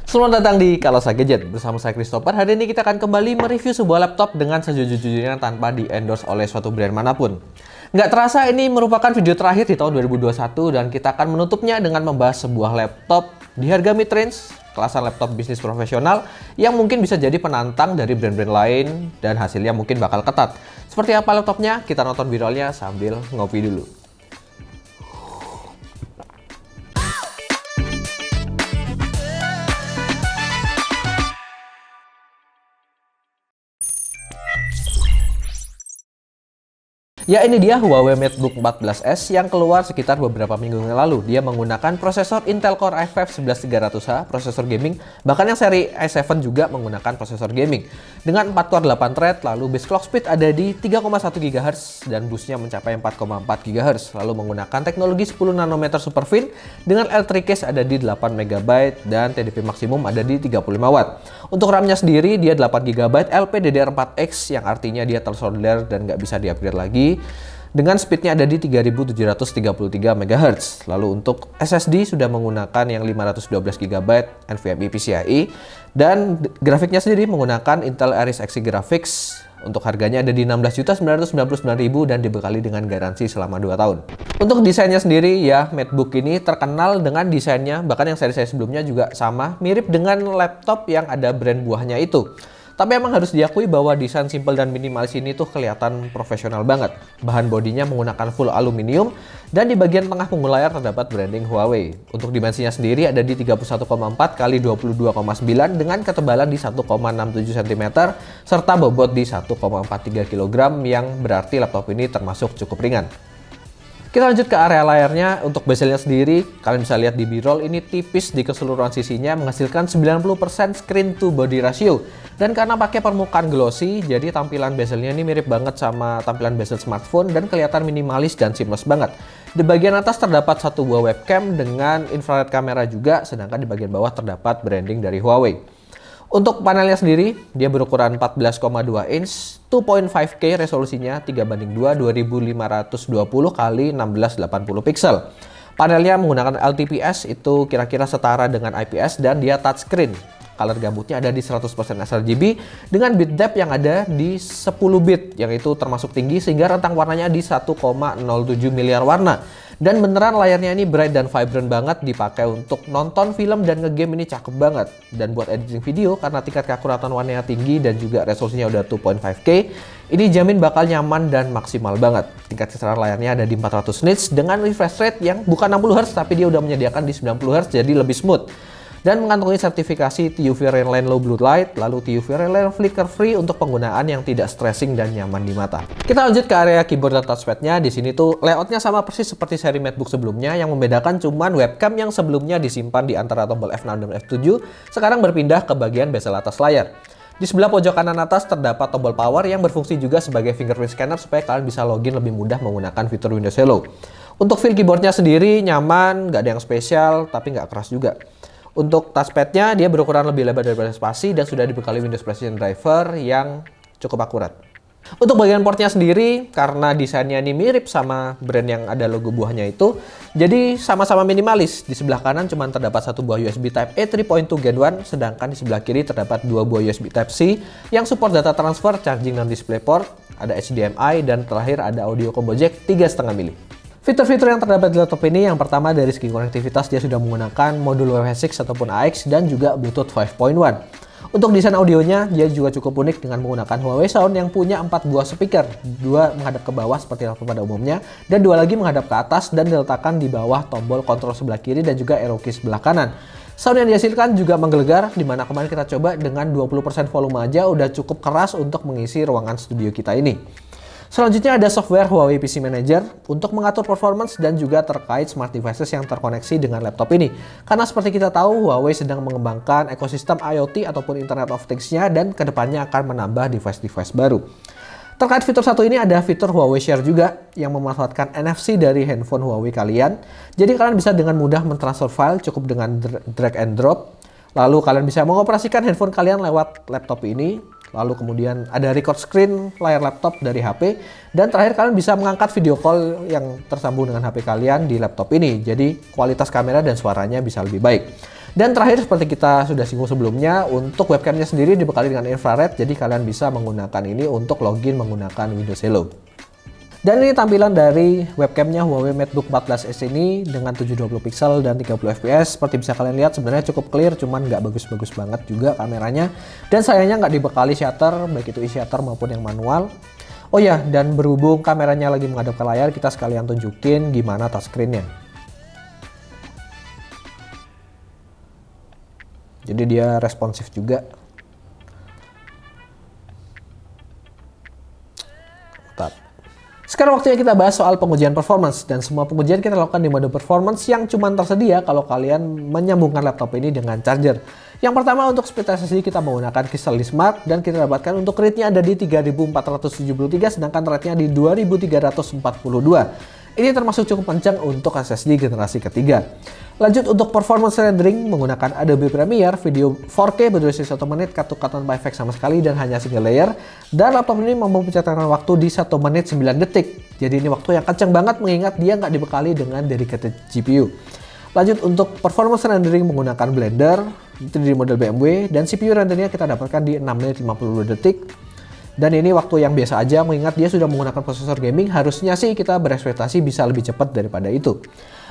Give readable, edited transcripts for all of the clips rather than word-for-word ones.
Selamat datang di Kalosa Gadget. Bersama saya Christopher. Hari ini kita akan kembali mereview sebuah laptop dengan sejujur-jujurnya tanpa di-endorse oleh suatu brand manapun. Nggak terasa ini merupakan video terakhir di tahun 2021 dan kita akan menutupnya dengan membahas sebuah laptop di harga mid-range, kelasan laptop bisnis profesional yang mungkin bisa jadi penantang dari brand-brand lain dan hasilnya mungkin bakal ketat. Seperti apa laptopnya? Kita nonton viralnya sambil ngopi dulu. Ya, ini dia Huawei MateBook 14s yang keluar sekitar beberapa minggu yang lalu. Dia menggunakan prosesor Intel Core i5 11300H, prosesor gaming, bahkan yang seri i7 juga menggunakan prosesor gaming. Dengan 4 core 8 thread, lalu base clock speed ada di 3,1 GHz dan boostnya mencapai 4,4 GHz. Lalu menggunakan teknologi 10 nanometer Superfin dengan L3 case ada di 8 MB dan TDP maksimum ada di 35 Watt. Untuk RAM-nya sendiri dia 8 GB LPDDR4X yang artinya dia tersolder dan nggak bisa di-upgrade lagi. Dengan speednya ada di 3733 MHz. Lalu untuk SSD sudah menggunakan yang 512 GB NVMe PCIe dan grafiknya sendiri menggunakan Intel Iris Xe Graphics. Untuk harganya ada di 16.999.000 dan dibekali dengan garansi selama 2 tahun. Untuk desainnya sendiri ya, MateBook ini terkenal dengan desainnya, bahkan yang seri-seri sebelumnya juga sama, mirip dengan laptop yang ada brand buahnya itu. Tapi emang harus diakui bahwa desain simple dan minimalis ini tuh kelihatan profesional banget. Bahan bodinya menggunakan full aluminium dan di bagian tengah punggung layar terdapat branding Huawei. Untuk dimensinya sendiri ada di 31,4 x 22,9 dengan ketebalan di 1,67 cm serta bobot di 1,43 kg yang berarti laptop ini termasuk cukup ringan. Kita lanjut ke area layarnya. Untuk bezelnya sendiri, kalian bisa lihat di B-roll ini tipis di keseluruhan sisinya menghasilkan 90% screen to body ratio. Dan karena pakai permukaan glossy, jadi tampilan bezelnya ini mirip banget sama tampilan bezel smartphone dan kelihatan minimalis dan seamless banget. Di bagian atas terdapat satu buah webcam dengan infrared kamera juga, sedangkan di bagian bawah terdapat branding dari Huawei. Untuk panelnya sendiri, dia berukuran 14,2 inch, 2.5K resolusinya 3:2 2520 x 1680 pixel. Panelnya menggunakan LTPS, itu kira-kira setara dengan IPS dan dia touchscreen. Color gambutnya ada di 100% sRGB dengan bit depth yang ada di 10 bit, yang itu termasuk tinggi sehingga rentang warnanya di 1,07 miliar warna. Dan beneran layarnya ini bright dan vibrant banget, dipakai untuk nonton film dan ngegame ini cakep banget. Dan buat editing video karena tingkat keakuratan warnanya tinggi dan juga resolusinya udah 2.5K, ini jamin bakal nyaman dan maksimal banget. Tingkat keseruan layarnya ada di 400 nits dengan refresh rate yang bukan 60 Hz tapi dia udah menyediakan di 90 Hz jadi lebih smooth. Dan mengantongi sertifikasi TUV Rainline Low Blue Light, lalu TUV Rainline Flicker Free untuk penggunaan yang tidak stressing dan nyaman di mata. Kita lanjut ke area keyboard dan touchpadnya. Di sini tuh layoutnya sama persis seperti seri MateBook sebelumnya, yang membedakan cuman webcam yang sebelumnya disimpan di antara tombol F6 dan F7, sekarang berpindah ke bagian bezel atas layar. Di sebelah pojok kanan atas terdapat tombol power yang berfungsi juga sebagai fingerprint scanner supaya kalian bisa login lebih mudah menggunakan fitur Windows Hello. Untuk feel keyboardnya sendiri nyaman, nggak ada yang spesial, tapi nggak keras juga. Untuk touchpadnya dia berukuran lebih lebar daripada spasi dan sudah dibekali Windows Precision Driver yang cukup akurat. Untuk bagian portnya sendiri, karena desainnya ini mirip sama brand yang ada logo buahnya itu, jadi sama-sama minimalis. Di sebelah kanan cuma terdapat satu buah USB Type A 3.2 Gen 1, sedangkan di sebelah kiri terdapat dua buah USB Type C yang support data transfer, charging dan DisplayPort, ada HDMI, dan terakhir ada audio combo jack 3,5 mm. Fitur-fitur yang terdapat di laptop ini, yang pertama dari segi konektivitas dia sudah menggunakan modul WiFi 6 ataupun AX dan juga Bluetooth 5.1. Untuk desain audionya dia juga cukup unik dengan menggunakan Huawei Sound yang punya 4 buah speaker, 2 menghadap ke bawah seperti laptop pada umumnya dan 2 lagi menghadap ke atas dan diletakkan di bawah tombol kontrol sebelah kiri dan juga arrow key sebelah kanan. Sound yang dihasilkan juga menggelegar, dimana kemarin kita coba dengan 20% volume aja udah cukup keras untuk mengisi ruangan studio kita ini. Selanjutnya ada software Huawei PC Manager untuk mengatur performance dan juga terkait smart devices yang terkoneksi dengan laptop ini. Karena seperti kita tahu, Huawei sedang mengembangkan ekosistem IoT ataupun Internet of Things-nya dan kedepannya akan menambah device-device baru. Terkait fitur satu ini ada fitur Huawei Share juga yang memanfaatkan NFC dari handphone Huawei kalian. Jadi kalian bisa dengan mudah mentransfer file cukup dengan drag and drop. Lalu kalian bisa mengoperasikan handphone kalian lewat laptop ini. Lalu kemudian ada record screen layar laptop dari HP. Dan terakhir kalian bisa mengangkat video call yang tersambung dengan HP kalian di laptop ini. Jadi kualitas kamera dan suaranya bisa lebih baik. Dan terakhir seperti kita sudah singgung sebelumnya, untuk webcamnya sendiri dibekali dengan infrared, jadi kalian bisa menggunakan ini untuk login menggunakan Windows Hello. Dan ini tampilan dari webcamnya Huawei MateBook 14S ini dengan 720 pixel dan 30 fps. Seperti bisa kalian lihat sebenarnya cukup clear, cuman nggak bagus-bagus banget juga kameranya. Dan sayangnya nggak dibekali shutter, baik itu e-shutter maupun yang manual. Oh ya, dan berhubung kameranya lagi menghadap ke layar, kita sekalian tunjukin gimana touchscreen-nya. Jadi dia responsif juga. Mantap. Sekarang waktunya kita bahas soal pengujian performance, dan semua pengujian kita lakukan di mode performance yang cuma tersedia kalau kalian menyambungkan laptop ini dengan charger. Yang pertama, untuk speed SSD kita menggunakan Crystal Smart dan kita dapatkan untuk rate-nya ada di 3473 sedangkan rate-nya di 2342. Ini termasuk cukup kencang untuk SSD generasi ketiga. Lanjut untuk performance rendering menggunakan Adobe Premiere, video 4K berdurasi 1 menit, cut tanpa efek sama sekali dan hanya single layer. Dan laptop ini mampu mencetakkan waktu di 1 menit 9 detik. Jadi ini waktu yang kencang banget mengingat dia nggak dibekali dengan dedicated GPU. Lanjut untuk performance rendering menggunakan Blender, itu di model BMW, dan CPU rendernya kita dapatkan di 6 menit 52 detik. Dan ini waktu yang biasa aja mengingat dia sudah menggunakan prosesor gaming, harusnya sih kita berekspektasi bisa lebih cepat daripada itu.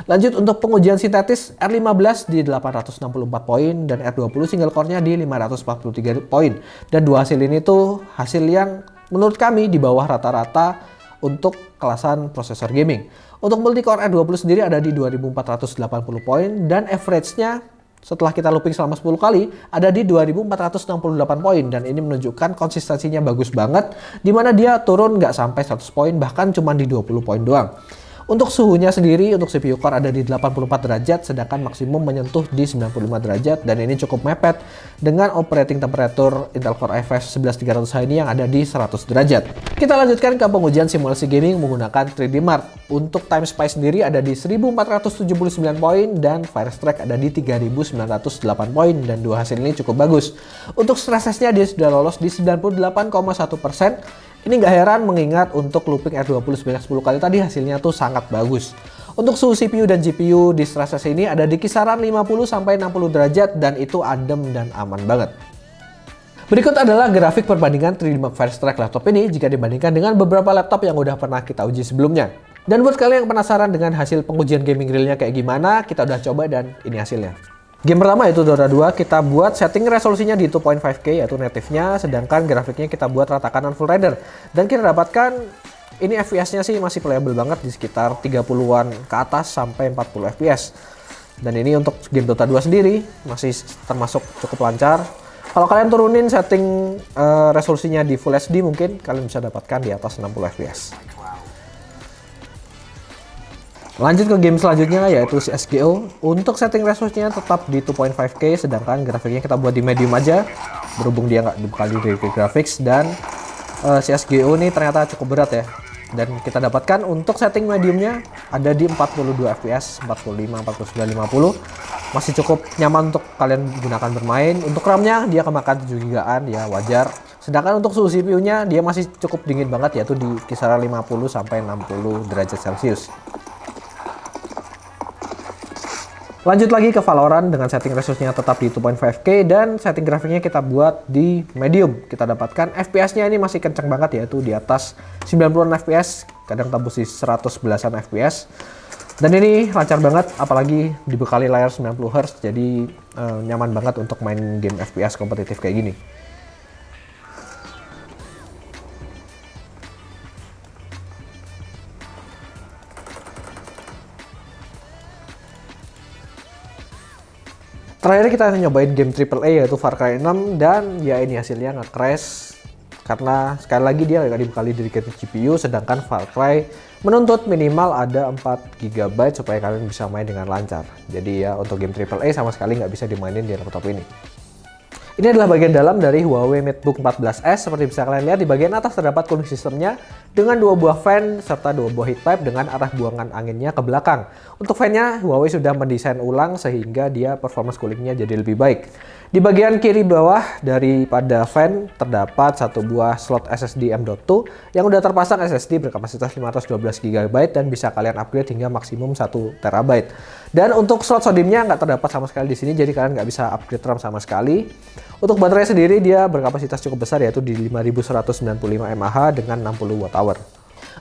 Lanjut untuk pengujian sintetis, R15 di 864 poin dan R20 single core-nya di 543 poin. Dan dua hasil ini tuh hasil yang menurut kami di bawah rata-rata untuk kelasan prosesor gaming. Untuk multi-core R20 sendiri ada di 2480 poin dan average-nya setelah kita looping selama 10 kali ada di 2468 poin, dan ini menunjukkan konsistensinya bagus banget, dimana dia turun nggak sampai 100 poin, bahkan cuma di 20 poin doang. Untuk suhunya sendiri untuk CPU core ada di 84 derajat sedangkan maksimum menyentuh di 95 derajat, dan ini cukup mepet dengan operating temperature Intel Core i5 11300H ini yang ada di 100 derajat. Kita lanjutkan ke pengujian simulasi gaming menggunakan 3D Mark. Untuk time spy sendiri ada di 1479 poin dan Firestrike ada di 3908 poin, dan dua hasil ini cukup bagus. Untuk stress testnya dia sudah lolos di 98,1%. Ini nggak heran mengingat untuk looping R20 sebanyak 10 kali tadi hasilnya tuh sangat bagus. Untuk suhu CPU dan GPU di stress test ini ada di kisaran 50-60 derajat dan itu adem dan aman banget. Berikut adalah grafik perbandingan 3D Mark Firestrike laptop ini jika dibandingkan dengan beberapa laptop yang udah pernah kita uji sebelumnya. Dan buat kalian yang penasaran dengan hasil pengujian gaming realnya kayak gimana, kita udah coba dan ini hasilnya. Game pertama yaitu Dota 2, kita buat setting resolusinya di 2.5K yaitu native-nya, sedangkan grafiknya kita buat rata kanan full render. Dan kita dapatkan ini FPS-nya sih masih playable banget di sekitar 30-an ke atas sampai 40 FPS. Dan ini untuk game Dota 2 sendiri masih termasuk cukup lancar. Kalau kalian turunin setting resolusinya di Full HD mungkin kalian bisa dapatkan di atas 60 FPS. Lanjut ke game selanjutnya yaitu CSGO. Untuk setting resolusinya tetap di 2.5K sedangkan grafiknya kita buat di medium aja berhubung dia nggak dibekali dari graphics, dan CSGO ini ternyata cukup berat ya. Dan kita dapatkan untuk setting mediumnya ada di 42 fps, 45, 49, 50. Masih cukup nyaman untuk kalian gunakan bermain. Untuk RAM-nya dia kemakan 7 GB-an ya wajar. Sedangkan untuk suhu CPU-nya dia masih cukup dingin banget yaitu di kisaran 50 sampai 60 derajat Celcius. Lanjut lagi ke Valorant dengan setting resolusinya tetap di 2.5K dan setting grafiknya kita buat di medium. Kita dapatkan FPS-nya ini masih kencang banget yaitu di atas 90-an FPS, kadang tembus di 111-an FPS. Dan ini lancar banget apalagi dibekali layar 90Hz, jadi nyaman banget untuk main game FPS kompetitif kayak gini. Terakhir kita nyobain game AAA yaitu Far Cry 6 dan ya ini hasilnya nge-crash karena sekali lagi dia nggak dibekali dedicated GPU, sedangkan Far Cry menuntut minimal ada 4 GB supaya kalian bisa main dengan lancar. Jadi ya untuk game AAA sama sekali nggak bisa dimainin di laptop ini. Ini adalah bagian dalam dari Huawei MateBook 14S. Seperti bisa kalian lihat di bagian atas terdapat cooling sistemnya dengan 2 buah fan serta 2 buah heat pipe dengan arah buangan anginnya ke belakang. Untuk fan-nya Huawei sudah mendesain ulang sehingga dia performance coolingnya jadi lebih baik. Di bagian kiri bawah daripada fan terdapat satu buah slot SSD M.2 yang udah terpasang SSD berkapasitas 512 GB dan bisa kalian upgrade hingga maksimum 1 TB. Dan untuk slot SODIMM-nya nggak terdapat sama sekali di sini, jadi kalian nggak bisa upgrade RAM sama sekali. Untuk baterai sendiri dia berkapasitas cukup besar, yaitu di 5195 mAh dengan 60 Wh.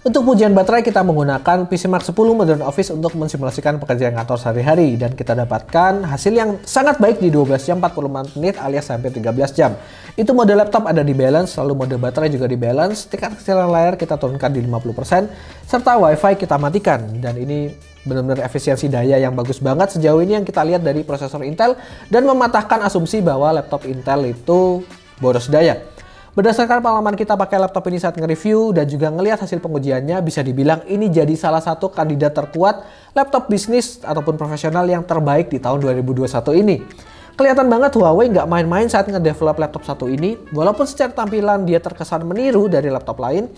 Untuk ujian baterai kita menggunakan PCmark 10 Modern Office untuk mensimulasikan pekerjaan kantor sehari-hari, dan kita dapatkan hasil yang sangat baik di 12 jam 44 menit alias sampai 13 jam. Itu mode laptop ada di balance, lalu mode baterai juga di balance, tingkat kecilan layar kita turunkan di 50%, serta wifi kita matikan. Dan ini benar-benar efisiensi daya yang bagus banget sejauh ini yang kita lihat dari prosesor Intel, dan mematahkan asumsi bahwa laptop Intel itu boros daya. Berdasarkan pengalaman kita pakai laptop ini saat nge-review dan juga ngelihat hasil pengujiannya, bisa dibilang ini jadi salah satu kandidat terkuat laptop bisnis ataupun profesional yang terbaik di tahun 2021 ini. Kelihatan banget Huawei nggak main-main saat ngedevelop laptop satu ini, walaupun secara tampilan dia terkesan meniru dari laptop lain,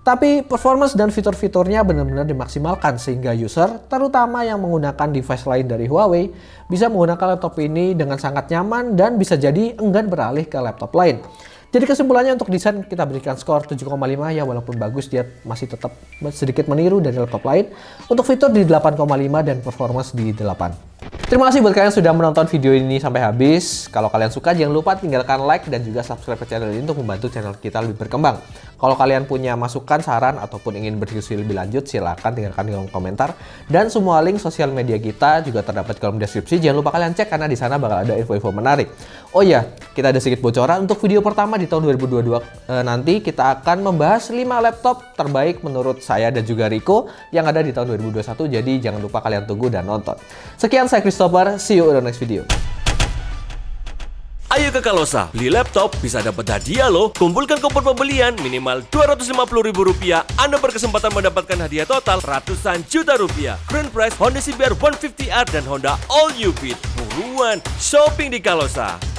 tapi performance dan fitur-fiturnya benar-benar dimaksimalkan sehingga user, terutama yang menggunakan device lain dari Huawei, bisa menggunakan laptop ini dengan sangat nyaman dan bisa jadi enggan beralih ke laptop lain. Jadi kesimpulannya untuk desain kita berikan skor 7,5 ya, walaupun bagus dia masih tetap sedikit meniru dari laptop lain. Untuk fitur di 8,5 dan performance di 8. Terima kasih buat kalian sudah menonton video ini sampai habis. Kalau kalian suka jangan lupa tinggalkan like dan juga subscribe ke channel ini untuk membantu channel kita lebih berkembang. Kalau kalian punya masukan, saran, ataupun ingin berdiskusi lebih lanjut, silahkan tinggalkan di kolom komentar. Dan semua link sosial media kita juga terdapat di kolom deskripsi. Jangan lupa kalian cek karena di sana bakal ada info-info menarik. Oh iya, kita ada sedikit bocoran untuk video pertama di tahun 2022 nanti kita akan membahas 5 laptop terbaik menurut saya dan juga Rico yang ada di tahun 2021. Jadi jangan lupa kalian tunggu dan nonton. Sekian, saya Christopher, see you in the next video. Ayo ke Kalosa, beli laptop bisa dapat hadiah loh. Kumpulkan kupon pembelian minimal Rp250.000. Anda berkesempatan mendapatkan hadiah total ratusan juta rupiah. Grand prize Honda CBR 150R dan Honda All New Beat. Buruan, shopping di Kalosa.